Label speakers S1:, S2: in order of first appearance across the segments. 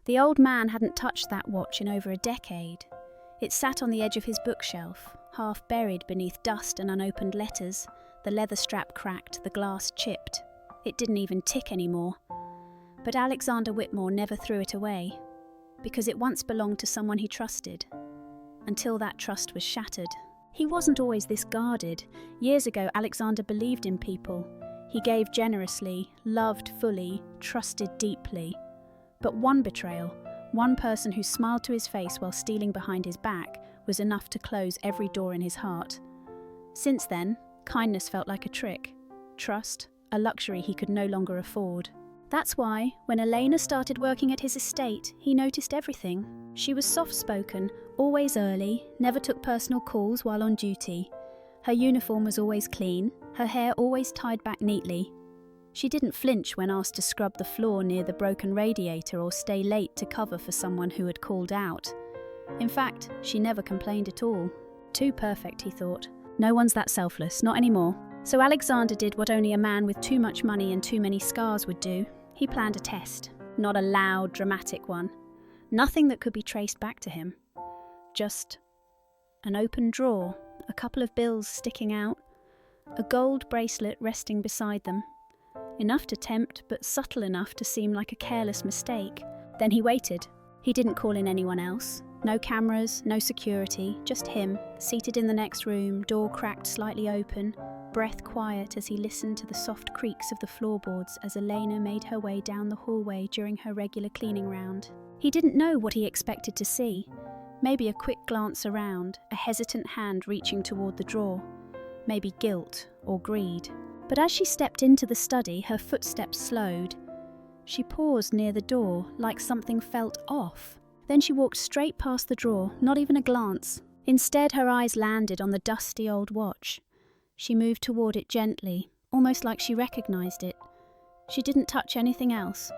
S1: The old man hadn't touched that watch in over a decade. It sat on the edge of his bookshelf, half buried beneath dust and unopened letters, the leather strap cracked, the glass chipped. It didn't even tick anymore. But Alexander Whitmore never threw it away, because it once belonged to someone he trusted, until that trust was shattered. He wasn't always this guarded. Years ago, Alexander believed in people. He gave generously, loved fully, trusted deeply. But one betrayal, one person who smiled to his face while stealing behind his back, was enough to close every door in his heart. Since then, kindness felt like a trick. Trust, a luxury he could no longer afford. That's why, when Elena started working at his estate, he noticed everything. She was soft-spoken, always early, never took personal calls while on duty. Her uniform was always clean, her hair always tied back neatly. She didn't flinch when asked to scrub the floor near the broken radiator or stay late to cover for someone who had called out. In fact, she never complained at all. Too perfect, he thought. No one's that selfless, not anymore. So Alexander did what only a man with too much money and too many scars would do. He planned a test, not a loud, dramatic one. Nothing that could be traced back to him. Just an open drawer, a couple of bills sticking out, a gold bracelet resting beside them. Enough to tempt, but subtle enough to seem like a careless mistake. Then he waited. He didn't call in anyone else. No cameras, no security, just him, seated in the next room, door cracked slightly open, breath quiet as he listened to the soft creaks of the floorboards as Elena made her way down the hallway during her regular cleaning round. He didn't know what he expected to see. Maybe a quick glance around, a hesitant hand reaching toward the drawer. Maybe guilt or greed. But as she stepped into the study, her footsteps slowed. She paused near the door, like something felt off. Then she walked straight past the drawer, not even a glance. Instead, her eyes landed on the dusty old watch. She moved toward it gently, almost like she recognized it. She didn't touch anything else.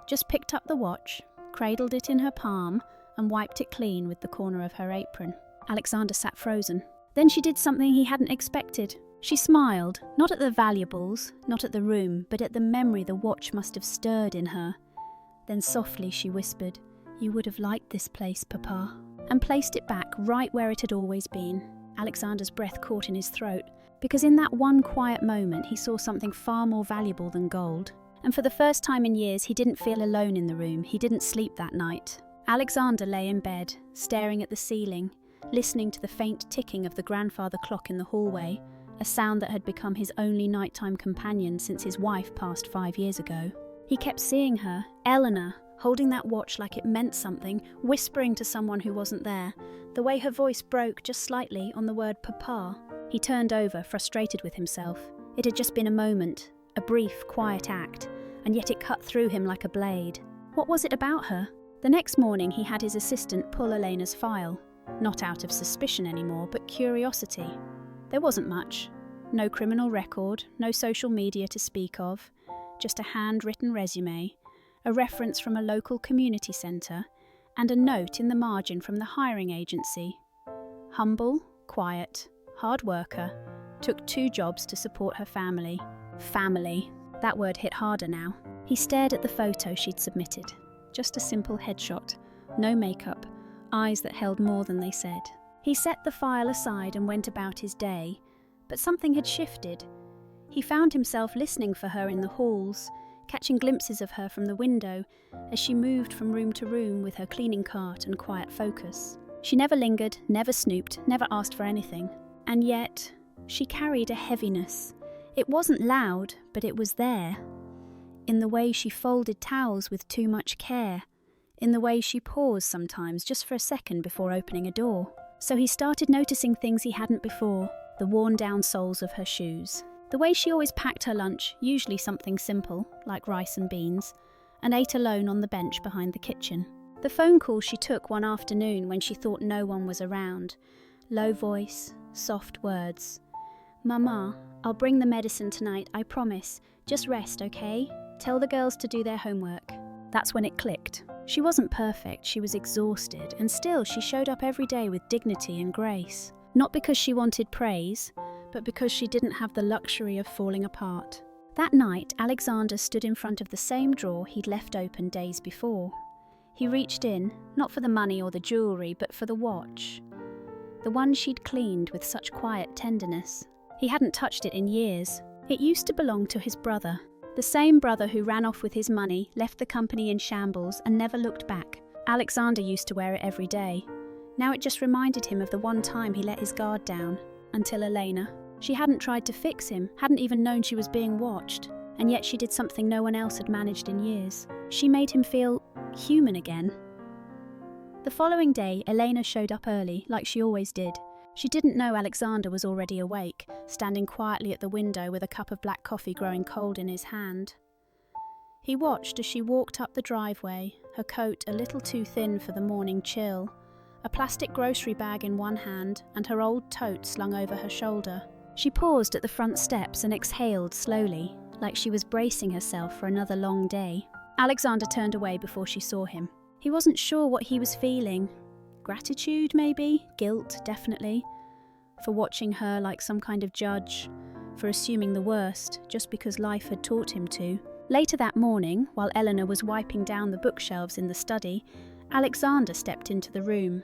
S1: Just picked up the watch, cradled it in her palm, and wiped it clean with the corner of her apron. Alexander sat frozen. Then she did something he hadn't expected. She smiled, not at the valuables, not at the room, but at the memory the watch must have stirred in her. Then softly she whispered, "You would have liked this place, Papa," and placed it back right where it had always been. Alexander's breath caught in his throat, because in that one quiet moment he saw something far more valuable than gold. And for the first time in years, he didn't feel alone in the room. He didn't sleep that night. Alexander lay in bed, staring at the ceiling, listening to the faint ticking of the grandfather clock in the hallway, a sound that had become his only nighttime companion since his wife passed 5 years ago. He kept seeing her, Eleanor, holding that watch like it meant something, whispering to someone who wasn't there, the way her voice broke just slightly on the word Papa. He turned over, frustrated with himself. It had just been a moment, a brief, quiet act, and yet it cut through him like a blade. What was it about her? The next morning he had his assistant pull Elena's file, not out of suspicion anymore, but curiosity. There wasn't much. No criminal record, no social media to speak of, just a handwritten resume, a reference from a local community centre, and a note in the margin from the hiring agency. Humble, quiet, hard worker, took 2 jobs to support her family. Family. That word hit harder now. He stared at the photo she'd submitted. Just a simple headshot. No makeup. Eyes that held more than they said. He set the file aside and went about his day. But something had shifted. He found himself listening for her in the halls, catching glimpses of her from the window as she moved from room to room with her cleaning cart and quiet focus. She never lingered, never snooped, never asked for anything. And yet, she carried a heaviness. It wasn't loud, but it was there. In the way she folded towels with too much care. In the way she paused sometimes just for a second before opening a door. So he started noticing things he hadn't before. The worn-down soles of her shoes. The way she always packed her lunch, usually something simple, like rice and beans, and ate alone on the bench behind the kitchen. The phone call she took one afternoon when she thought no one was around. Low voice, soft words. "Mama, I'll bring the medicine tonight, I promise. Just rest, okay? Tell the girls to do their homework." That's when it clicked. She wasn't perfect, she was exhausted, and still she showed up every day with dignity and grace. Not because she wanted praise, but because she didn't have the luxury of falling apart. That night, Alexander stood in front of the same drawer he'd left open days before. He reached in, not for the money or the jewellery, but for the watch. The one she'd cleaned with such quiet tenderness. He hadn't touched it in years. It used to belong to his brother. The same brother who ran off with his money, left the company in shambles, and never looked back. Alexander used to wear it every day. Now it just reminded him of the one time he let his guard down. Until Elena. She hadn't tried to fix him, hadn't even known she was being watched. And yet she did something no one else had managed in years. She made him feel human again. The following day, Elena showed up early, like she always did. She didn't know Alexander was already awake, standing quietly at the window with a cup of black coffee growing cold in his hand. He watched as she walked up the driveway, her coat a little too thin for the morning chill, a plastic grocery bag in one hand and her old tote slung over her shoulder. She paused at the front steps and exhaled slowly, like she was bracing herself for another long day. Alexander turned away before she saw him. He wasn't sure what he was feeling. Gratitude, maybe? Guilt, definitely. For watching her like some kind of judge. For assuming the worst, just because life had taught him to. Later that morning, while Eleanor was wiping down the bookshelves in the study, Alexander stepped into the room.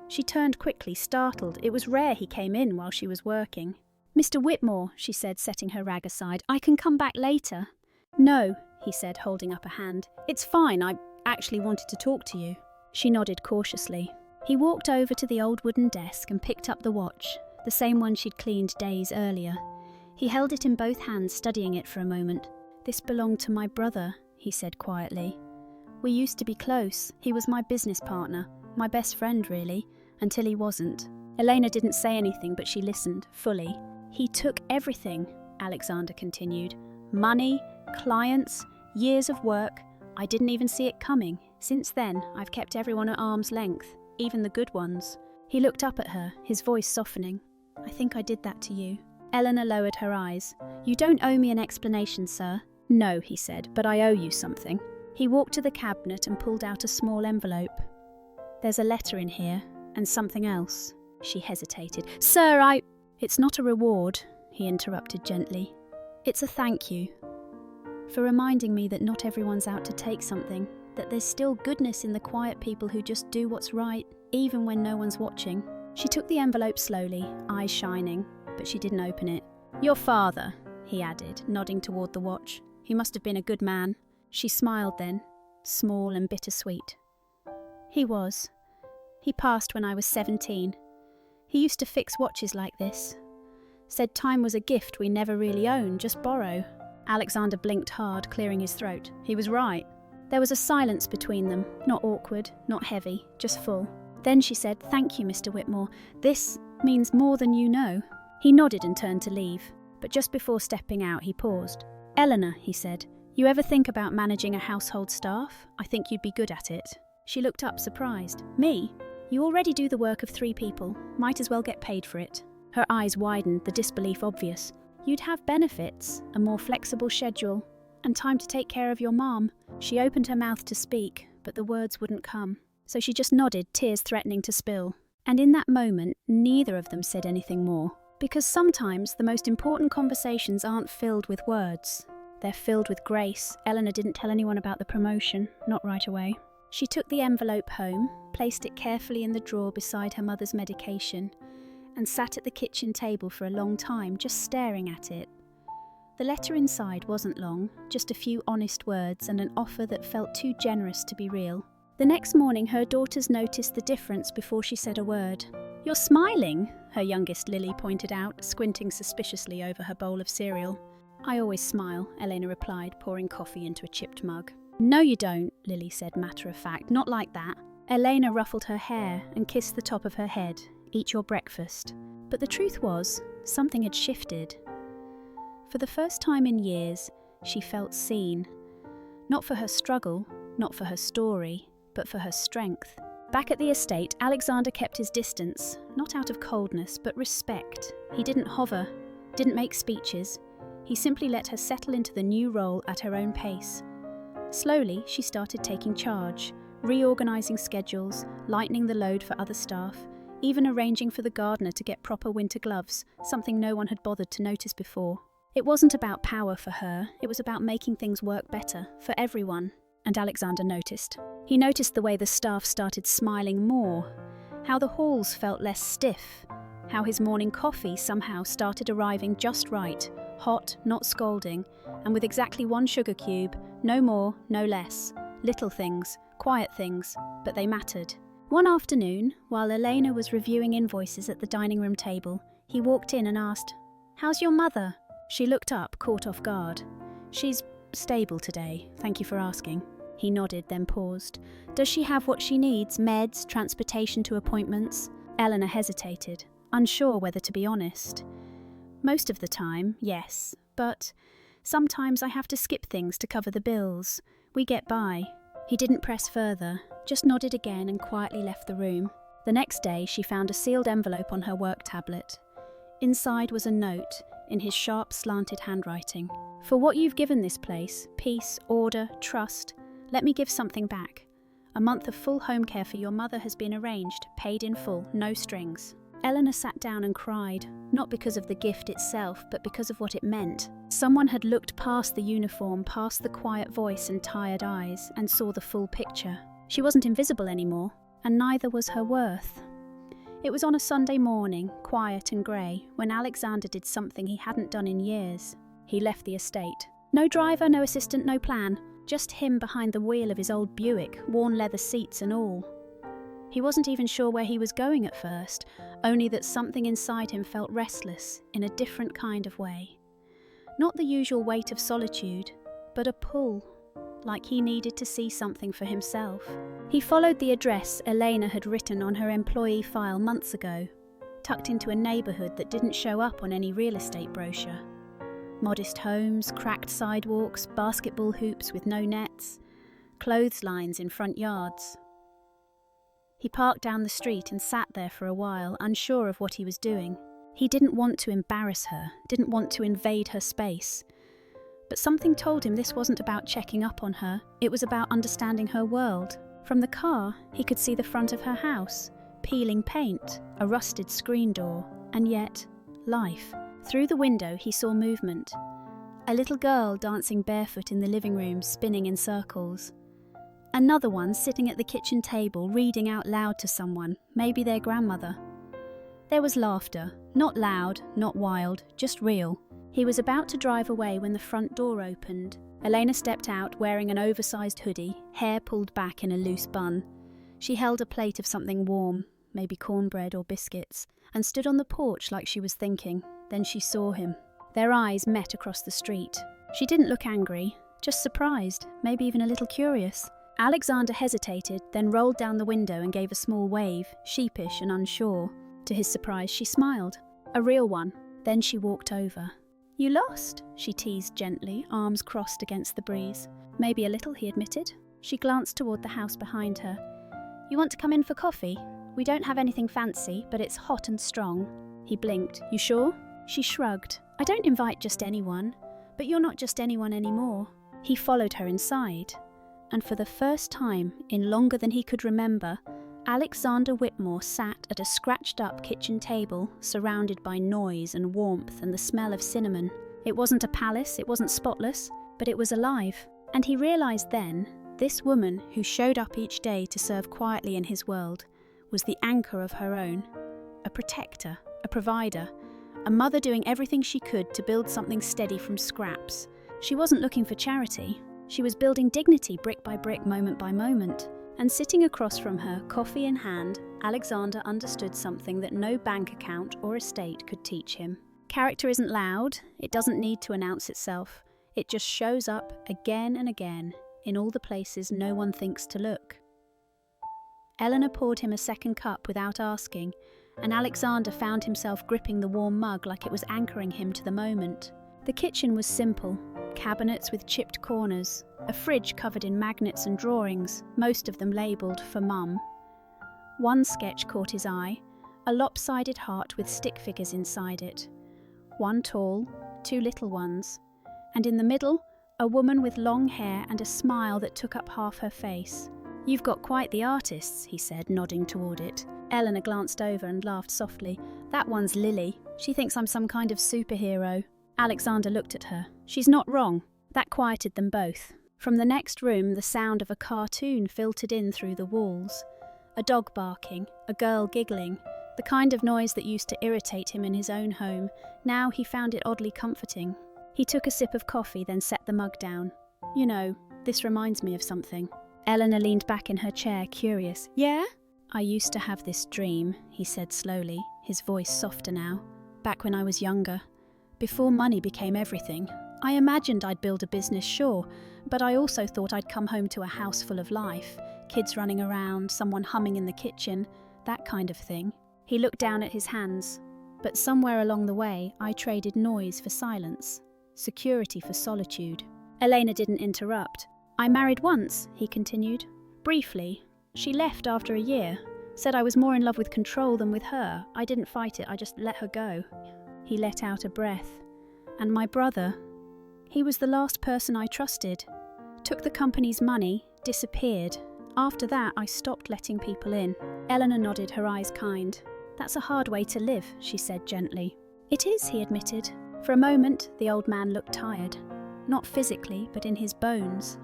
S1: She turned quickly, startled. It was rare he came in while she was working. "Mr. Whitmore," she said, setting her rag aside, "I can come back later." "No," he said, holding up a hand. "It's fine, I actually wanted to talk to you." She nodded cautiously. He walked over to the old wooden desk and picked up the watch, the same one she'd cleaned days earlier. He held it in both hands, studying it for a moment. "This belonged to my brother," he said quietly. "We used to be close. He was my business partner, my best friend really, until he wasn't." Elena didn't say anything, but she listened, fully. "He took everything," Alexander continued. "Money, clients, years of work. I didn't even see it coming. Since then, I've kept everyone at arm's length, even the good ones." He looked up at her, his voice softening. "I think I did that to you." Eleanor lowered her eyes. "You don't owe me an explanation, sir." "No," he said, "but I owe you something." He walked to the cabinet and pulled out a small envelope. "There's a letter in here, and something else." She hesitated. "Sir, It's not a reward," he interrupted gently. "It's a thank you. For reminding me that not everyone's out to take something, that there's still goodness in the quiet people who just do what's right, even when no one's watching." She took the envelope slowly, eyes shining, but she didn't open it. "Your father," he added, nodding toward the watch. "He must have been a good man." She smiled then, small and bittersweet. "He was. He passed when I was 17. He used to fix watches like this. Said time was a gift we never really own, just borrow." Alexander blinked hard, clearing his throat. He was right. There was a silence between them, not awkward, not heavy, just full. Then she said, "Thank you, Mr. Whitmore. This means more than you know." He nodded and turned to leave, but just before stepping out he paused. "Eleanor," he said, "you ever think about managing a household staff? I think you'd be good at it." She looked up, surprised. "Me? You already do the work of 3 people. Might as well get paid for it." Her eyes widened, the disbelief obvious. "You'd have benefits, a more flexible schedule, and time to take care of your mom." She opened her mouth to speak, but the words wouldn't come. So she just nodded, tears threatening to spill. And in that moment, neither of them said anything more. Because sometimes the most important conversations aren't filled with words. They're filled with grace. Eleanor didn't tell anyone about the promotion, not right away. She took the envelope home, placed it carefully in the drawer beside her mother's medication, and sat at the kitchen table for a long time, just staring at it. The letter inside wasn't long, just a few honest words and an offer that felt too generous to be real. The next morning her daughters noticed the difference before she said a word. "You're smiling," her youngest Lily pointed out, squinting suspiciously over her bowl of cereal. "I always smile," Elena replied, pouring coffee into a chipped mug. "No you don't," Lily said, matter of fact, "not like that." Elena ruffled her hair and kissed the top of her head. "Eat your breakfast." But the truth was, something had shifted. For the first time in years, she felt seen. Not for her struggle, not for her story, but for her strength. Back at the estate, Alexander kept his distance, not out of coldness, but respect. He didn't hover, didn't make speeches. He simply let her settle into the new role at her own pace. Slowly, she started taking charge, reorganising schedules, lightening the load for other staff, even arranging for the gardener to get proper winter gloves, something no one had bothered to notice before. It wasn't about power for her, it was about making things work better, for everyone. And Alexander noticed. He noticed the way the staff started smiling more, how the halls felt less stiff, how his morning coffee somehow started arriving just right, hot, not scalding, and with exactly one sugar cube, no more, no less. Little things, quiet things, but they mattered. One afternoon, while Elena was reviewing invoices at the dining room table, he walked in and asked, "How's your mother?" She looked up, caught off guard. "She's stable today, thank you for asking." He nodded, then paused. "Does she have what she needs, meds, transportation to appointments?" Eleanor hesitated, unsure whether to be honest. "Most of the time, yes, but sometimes I have to skip things to cover the bills. We get by." He didn't press further, just nodded again and quietly left the room. The next day, she found a sealed envelope on her work tablet. Inside was a note, in his sharp, slanted handwriting. "For what you've given this place, peace, order, trust, let me give something back. A month of full home care for your mother has been arranged, paid in full, no strings." Eleanor sat down and cried, not because of the gift itself, but because of what it meant. Someone had looked past the uniform, past the quiet voice and tired eyes, and saw the full picture. She wasn't invisible anymore, and neither was her worth. It was on a Sunday morning, quiet and grey, when Alexander did something he hadn't done in years. He left the estate. No driver, no assistant, no plan. Just him behind the wheel of his old Buick, worn leather seats and all. He wasn't even sure where he was going at first, only that something inside him felt restless in a different kind of way. Not the usual weight of solitude, but a pull, like he needed to see something for himself. He followed the address Elena had written on her employee file months ago, tucked into a neighbourhood that didn't show up on any real estate brochure. Modest homes, cracked sidewalks, basketball hoops with no nets, clotheslines in front yards. He parked down the street and sat there for a while, unsure of what he was doing. He didn't want to embarrass her, didn't want to invade her space. But something told him this wasn't about checking up on her, it was about understanding her world. From the car, he could see the front of her house, peeling paint, a rusted screen door, and yet, life. Through the window he saw movement. A little girl dancing barefoot in the living room, spinning in circles. Another one sitting at the kitchen table, reading out loud to someone, maybe their grandmother. There was laughter, not loud, not wild, just real. He was about to drive away when the front door opened. Elena stepped out wearing an oversized hoodie, hair pulled back in a loose bun. She held a plate of something warm, maybe cornbread or biscuits, and stood on the porch like she was thinking. Then she saw him. Their eyes met across the street. She didn't look angry, just surprised, maybe even a little curious. Alexander hesitated, then rolled down the window and gave a small wave, sheepish and unsure. To his surprise, she smiled. A real one. Then she walked over. "You lost?" she teased gently, arms crossed against the breeze. "Maybe a little," he admitted. She glanced toward the house behind her. "You want to come in for coffee? We don't have anything fancy, but it's hot and strong." He blinked. "You sure?" She shrugged. "I don't invite just anyone, but you're not just anyone anymore." He followed her inside. And for the first time, in longer than he could remember, Alexander Whitmore sat at a scratched-up kitchen table, surrounded by noise and warmth and the smell of cinnamon. It wasn't a palace, it wasn't spotless, but it was alive. And he realised then, this woman who showed up each day to serve quietly in his world was the anchor of her own, a protector, a provider, a mother doing everything she could to build something steady from scraps. She wasn't looking for charity. She was building dignity brick by brick, moment by moment. And sitting across from her, coffee in hand, Alexander understood something that no bank account or estate could teach him. Character isn't loud, it doesn't need to announce itself. It just shows up again and again, in all the places no one thinks to look. Eleanor poured him a second cup without asking, and Alexander found himself gripping the warm mug like it was anchoring him to the moment. The kitchen was simple. Cabinets with chipped corners, a fridge covered in magnets and drawings, most of them labelled for Mum. One sketch caught his eye, a lopsided heart with stick figures inside it. One tall, two little ones, and in the middle, a woman with long hair and a smile that took up half her face. "You've got quite the artists," he said, nodding toward it. Eleanor glanced over and laughed softly. "That one's Lily. She thinks I'm some kind of superhero." Alexander looked at her. "She's not wrong." That quieted them both. From the next room, the sound of a cartoon filtered in through the walls. A dog barking, a girl giggling, the kind of noise that used to irritate him in his own home. Now he found it oddly comforting. He took a sip of coffee, then set the mug down. You know, this reminds me of something. Eleanor leaned back in her chair, curious. Yeah? I used to have this dream, he said slowly, his voice softer now. Back when I was younger, before money became everything. I imagined I'd build a business, sure, but I also thought I'd come home to a house full of life. Kids running around, someone humming in the kitchen, that kind of thing. He looked down at his hands. But somewhere along the way, I traded noise for silence, security for solitude. Elena didn't interrupt. I married once, he continued. Briefly. She left after a year. Said I was more in love with control than with her. I didn't fight it, I just let her go. He let out a breath. And my brother, he was the last person I trusted. Took the company's money, disappeared. After that, I stopped letting people in. Eleanor nodded, her eyes kind. That's a hard way to live, she said gently. It is, he admitted. For a moment, the old man looked tired. Not physically, but in his bones.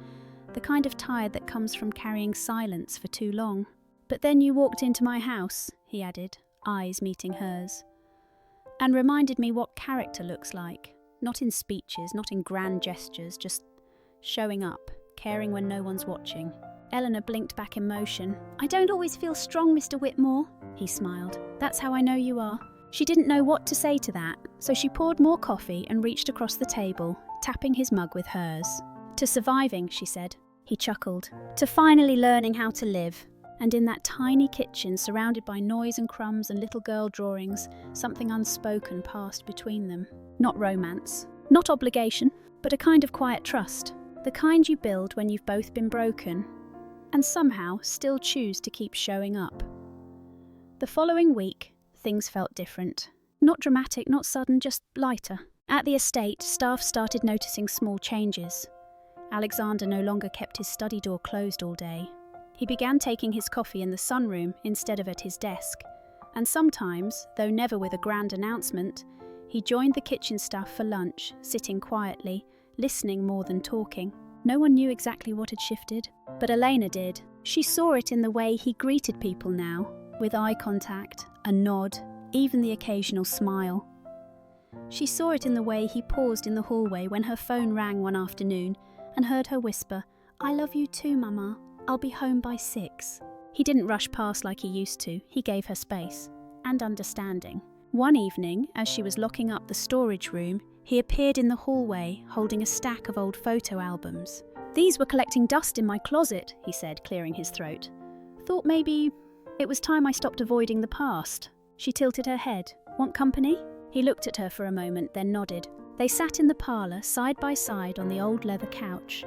S1: The kind of tired that comes from carrying silence for too long. But then you walked into my house, he added, eyes meeting hers, and reminded me what character looks like. Not in speeches, not in grand gestures, just showing up, caring when no one's watching. Eleanor blinked back in motion. I don't always feel strong, Mr. Whitmore, he smiled. That's how I know you are. She didn't know what to say to that, so she poured more coffee and reached across the table, tapping his mug with hers. To surviving, she said. He chuckled. To finally learning how to live. And in that tiny kitchen, surrounded by noise and crumbs and little girl drawings, something unspoken passed between them. Not romance, not obligation, but a kind of quiet trust. The kind you build when you've both been broken, and somehow still choose to keep showing up. The following week, things felt different. Not dramatic, not sudden, just lighter. At the estate, staff started noticing small changes. Alexander no longer kept his study door closed all day. He began taking his coffee in the sunroom instead of at his desk. And sometimes, though never with a grand announcement, he joined the kitchen staff for lunch, sitting quietly, listening more than talking. No one knew exactly what had shifted, but Elena did. She saw it in the way he greeted people now, with eye contact, a nod, even the occasional smile. She saw it in the way he paused in the hallway when her phone rang one afternoon and heard her whisper, I love you too, Mama. I'll be home by 6. He didn't rush past like he used to. He gave her space and understanding. One evening, as she was locking up the storage room, he appeared in the hallway, holding a stack of old photo albums. These were collecting dust in my closet, he said, clearing his throat. Thought maybe it was time I stopped avoiding the past. She tilted her head. Want company? He looked at her for a moment, then nodded. They sat in the parlour, side by side on the old leather couch.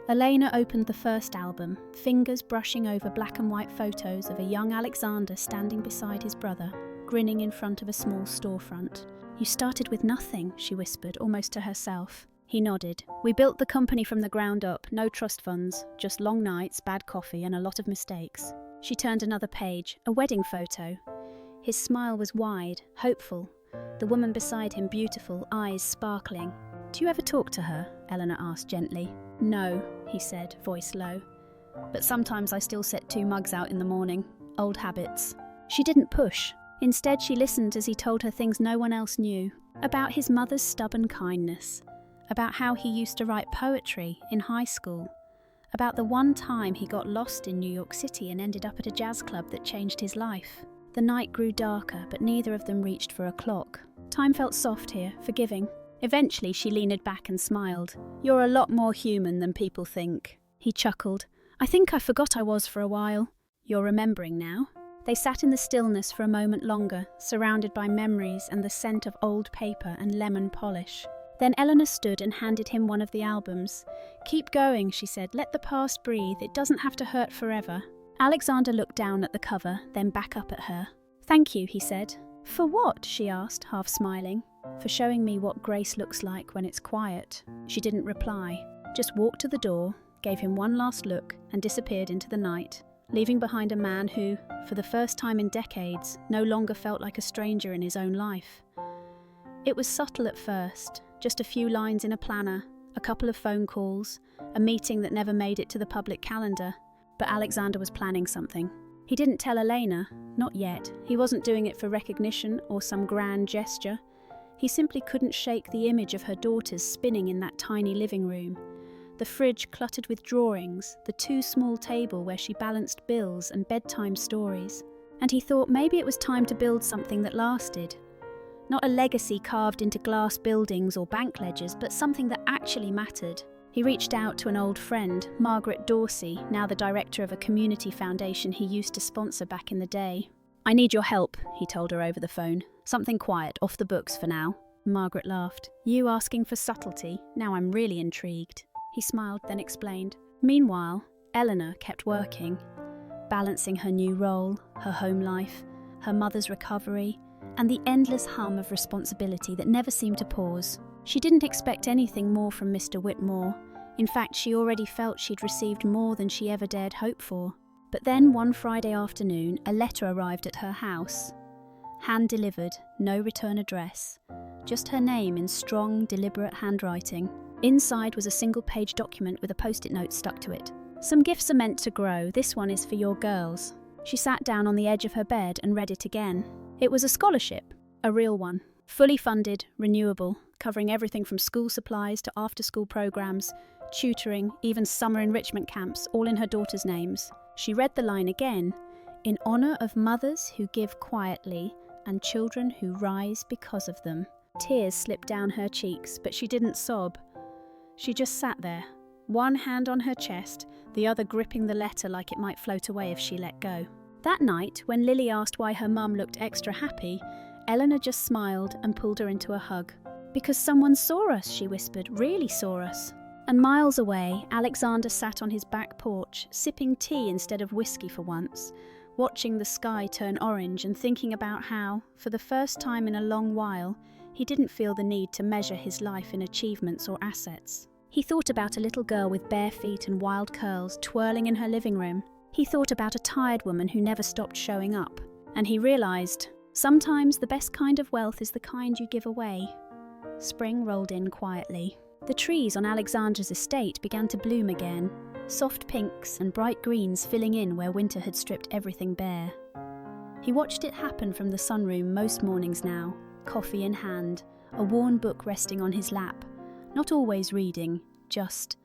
S1: Elena opened the first album, fingers brushing over black and white photos of a young Alexander standing beside his brother, grinning in front of a small storefront. You started with nothing, she whispered, almost to herself. He nodded. We built the company from the ground up, no trust funds, just long nights, bad coffee, and a lot of mistakes. She turned another page, a wedding photo. His smile was wide, hopeful. The woman beside him beautiful, eyes sparkling. Do you ever talk to her? Eleanor asked gently. No, he said, voice low. But sometimes I still set 2 mugs out in the morning. Old habits. She didn't push. Instead, she listened as he told her things no one else knew. About his mother's stubborn kindness. About how he used to write poetry in high school. About the one time he got lost in New York City and ended up at a jazz club that changed his life. The night grew darker, but neither of them reached for a clock. Time felt soft here, forgiving. Eventually, she leaned back and smiled. You're a lot more human than people think. He chuckled. I think I forgot I was for a while. You're remembering now? They sat in the stillness for a moment longer, surrounded by memories and the scent of old paper and lemon polish. Then Eleanor stood and handed him one of the albums. Keep going, she said. Let the past breathe. It doesn't have to hurt forever. Alexander looked down at the cover, then back up at her. Thank you, he said. For what? She asked, half smiling. For showing me what grace looks like when it's quiet. She didn't reply, just walked to the door, gave him one last look, and disappeared into the night, leaving behind a man who, for the first time in decades, no longer felt like a stranger in his own life. It was subtle at first, just a few lines in a planner, a couple of phone calls, a meeting that never made it to the public calendar. But Alexander was planning something. He didn't tell Elena, not yet. He wasn't doing it for recognition or some grand gesture. He simply couldn't shake the image of her daughters spinning in that tiny living room. The fridge cluttered with drawings, the too small table where she balanced bills and bedtime stories. And he thought maybe it was time to build something that lasted. Not a legacy carved into glass buildings or bank ledgers, but something that actually mattered. He reached out to an old friend, Margaret Dorsey, now the director of a community foundation he used to sponsor back in the day. "I need your help," he told her over the phone. "Something quiet, off the books for now." Margaret laughed. "You asking for subtlety? Now I'm really intrigued." He smiled, then explained. Meanwhile, Eleanor kept working, balancing her new role, her home life, her mother's recovery, and the endless hum of responsibility that never seemed to pause. She didn't expect anything more from Mr. Whitmore. In fact, she already felt she'd received more than she ever dared hope for. But then one Friday afternoon, a letter arrived at her house. Hand-delivered, no return address. Just her name in strong, deliberate handwriting. Inside was a single-page document with a post-it note stuck to it. "Some gifts are meant to grow. This one is for your girls." She sat down on the edge of her bed and read it again. It was a scholarship, a real one. Fully funded, renewable, covering everything from school supplies to after-school programs, tutoring, even summer enrichment camps, all in her daughters' names. She read the line again, "In honour of mothers who give quietly and children who rise because of them." Tears slipped down her cheeks, but she didn't sob. She just sat there, one hand on her chest, the other gripping the letter like it might float away if she let go. That night, when Lily asked why her mum looked extra happy, Eleanor just smiled and pulled her into a hug. "Because someone saw us," she whispered, "really saw us." And miles away, Alexander sat on his back porch, sipping tea instead of whiskey for once, watching the sky turn orange and thinking about how, for the first time in a long while, he didn't feel the need to measure his life in achievements or assets. He thought about a little girl with bare feet and wild curls twirling in her living room. He thought about a tired woman who never stopped showing up. And he realised, sometimes the best kind of wealth is the kind you give away. Spring rolled in quietly. The trees on Alexander's estate began to bloom again, soft pinks and bright greens filling in where winter had stripped everything bare. He watched it happen from the sunroom most mornings now, coffee in hand, a worn book resting on his lap, not always reading, just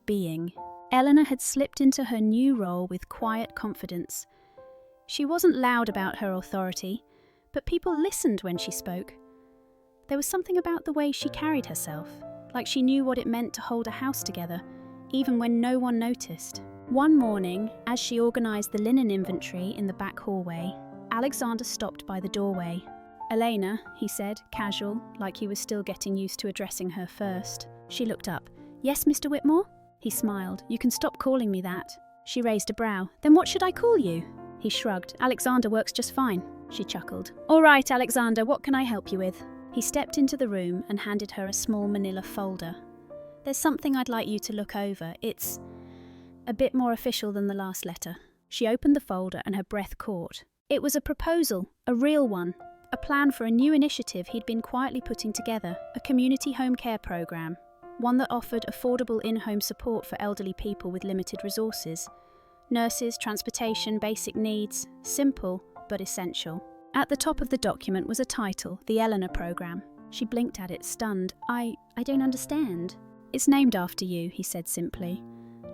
S1: being. Eleanor had slipped into her new role with quiet confidence. She wasn't loud about her authority, but people listened when she spoke. There was something about the way she carried herself, like she knew what it meant to hold a house together, even when no one noticed. One morning, as she organised the linen inventory in the back hallway, Alexander stopped by the doorway. "Elena," he said, casual, like he was still getting used to addressing her first. She looked up. "Yes, Mr. Whitmore?" He smiled. "You can stop calling me that." She raised a brow. "Then what should I call you?" He shrugged. "Alexander works just fine." She chuckled. "All right, Alexander, what can I help you with?" He stepped into the room and handed her a small manila folder. "There's something I'd like you to look over. It's a bit more official than the last letter." She opened the folder and her breath caught. It was a proposal, a real one, a plan for a new initiative he'd been quietly putting together, a community home care program, one that offered affordable in-home support for elderly people with limited resources. Nurses, transportation, basic needs, simple but essential. At the top of the document was a title, the Eleanor Programme. She blinked at it, stunned. I don't understand." "It's named after you," he said simply.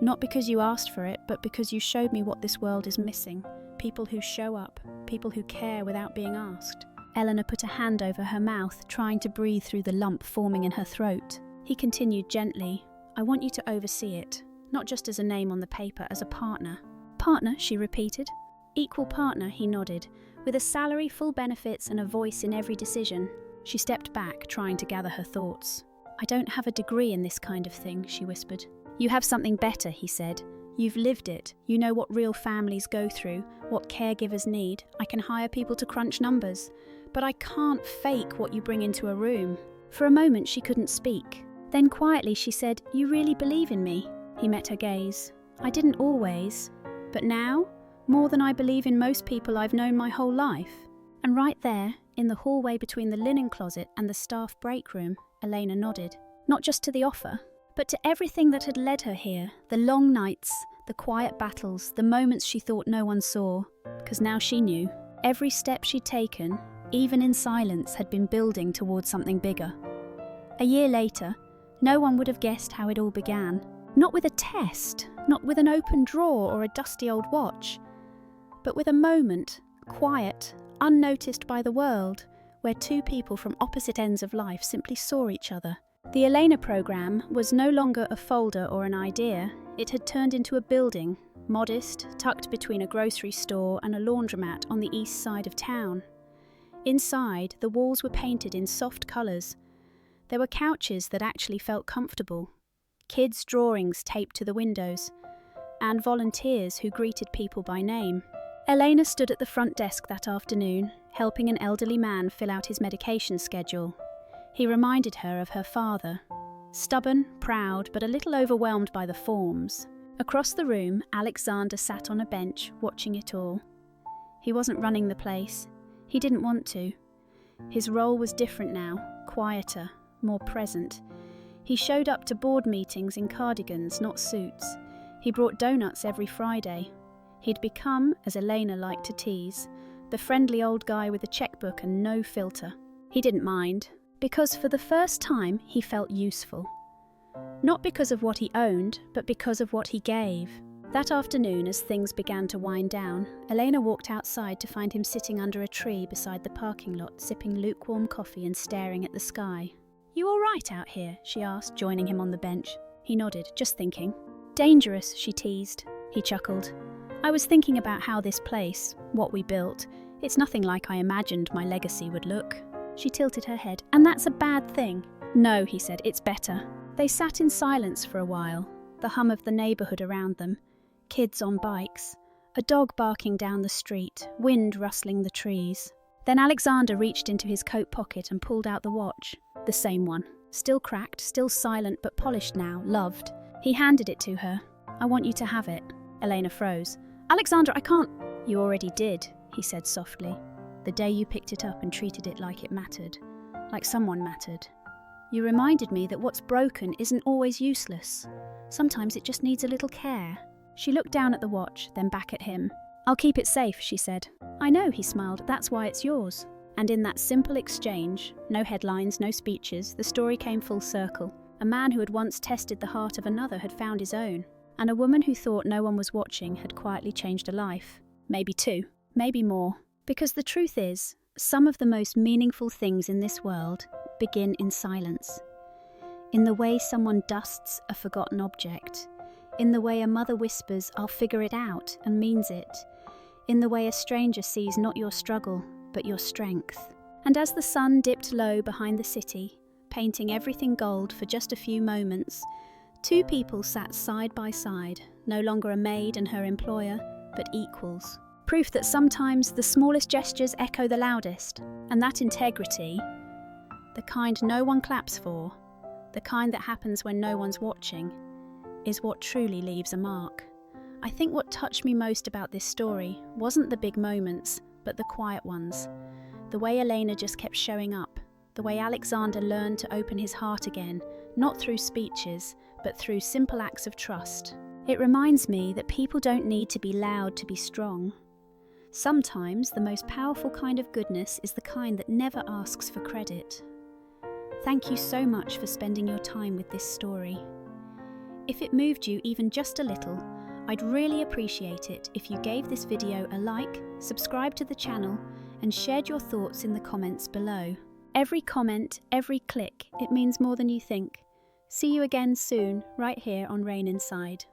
S1: "Not because you asked for it, but because you showed me what this world is missing. People who show up, people who care without being asked." Eleanor put a hand over her mouth, trying to breathe through the lump forming in her throat. He continued gently, "I want you to oversee it, not just as a name on the paper, as a partner." "Partner," she repeated. "Equal partner," he nodded, "with a salary, full benefits and a voice in every decision." She stepped back, trying to gather her thoughts. "I don't have a degree in this kind of thing," she whispered. "You have something better," he said. "You've lived it. You know what real families go through, what caregivers need. I can hire people to crunch numbers, but I can't fake what you bring into a room." For a moment she couldn't speak. Then quietly she said, "You really believe in me?" He met her gaze. "I didn't always, but now, more than I believe in most people I've known my whole life." And right there, in the hallway between the linen closet and the staff break room, Elena nodded. Not just to the offer, But to everything that had led her here, the long nights, the quiet battles, the moments she thought no one saw, because now she knew, every step she'd taken, even in silence, had been building towards something bigger. A year later, no one would have guessed how it all began. Not with a test, not with an open drawer or a dusty old watch, but with a moment, quiet, unnoticed by the world, where two people from opposite ends of life simply saw each other. The Elena program was no longer a folder or an idea. It had turned into a building, modest, tucked between a grocery store and a laundromat on the east side of town. Inside, the walls were painted in soft colours. There were couches that actually felt comfortable, kids' drawings taped to the windows, and volunteers who greeted people by name. Elena stood at the front desk that afternoon, helping an elderly man fill out his medication schedule. He reminded her of her father. Stubborn, proud, but a little overwhelmed by the forms. Across the room, Alexander sat on a bench, watching it all. He wasn't running the place. He didn't want to. His role was different now, quieter, more present. He showed up to board meetings in cardigans, not suits. He brought donuts every Friday. He'd become, as Elena liked to tease, the friendly old guy with a checkbook and no filter. He didn't mind, because for the first time he felt useful. Not because of what he owned, but because of what he gave. That afternoon, as things began to wind down, Elena walked outside to find him sitting under a tree beside the parking lot, sipping lukewarm coffee and staring at the sky. "You all right out here?" she asked, joining him on the bench. He nodded, just thinking. "Dangerous," she teased. He chuckled. "I was thinking about how this place, what we built, it's nothing like I imagined my legacy would look." She tilted her head. "And that's a bad thing?" "No," he said, "it's better." They sat in silence for a while, the hum of the neighbourhood around them, kids on bikes, a dog barking down the street, wind rustling the trees. Then Alexander reached into his coat pocket and pulled out the watch. The same one. Still cracked, still silent but polished now, loved. He handed it to her. "I want you to have it." Elena froze. "Alexander, I can't." "You already did," he said softly. "The day you picked it up and treated it like it mattered. Like someone mattered. You reminded me that what's broken isn't always useless. Sometimes it just needs a little care." She looked down at the watch, then back at him. "I'll keep it safe," she said. "I know," he smiled. "That's why it's yours." And in that simple exchange, no headlines, no speeches, the story came full circle. A man who had once tested the heart of another had found his own. And a woman who thought no one was watching had quietly changed a life. Maybe two, maybe more. Because the truth is, some of the most meaningful things in this world begin in silence. In the way someone dusts a forgotten object. In the way a mother whispers, "I'll figure it out," and means it. In the way a stranger sees not your struggle, but your strength. And as the sun dipped low behind the city, painting everything gold for just a few moments, two people sat side by side, no longer a maid and her employer, but equals. Proof that sometimes the smallest gestures echo the loudest, and that integrity, the kind no one claps for, the kind that happens when no one's watching, is what truly leaves a mark. I think what touched me most about this story wasn't the big moments, but the quiet ones. The way Elena just kept showing up, the way Alexander learned to open his heart again, not through speeches, but through simple acts of trust. It reminds me that people don't need to be loud to be strong. Sometimes the most powerful kind of goodness is the kind that never asks for credit. Thank you so much for spending your time with this story. If it moved you even just a little, I'd really appreciate it if you gave this video a like, subscribed to the channel, and shared your thoughts in the comments below. Every comment, every click, it means more than you think. See you again soon, right here on Rain Inside.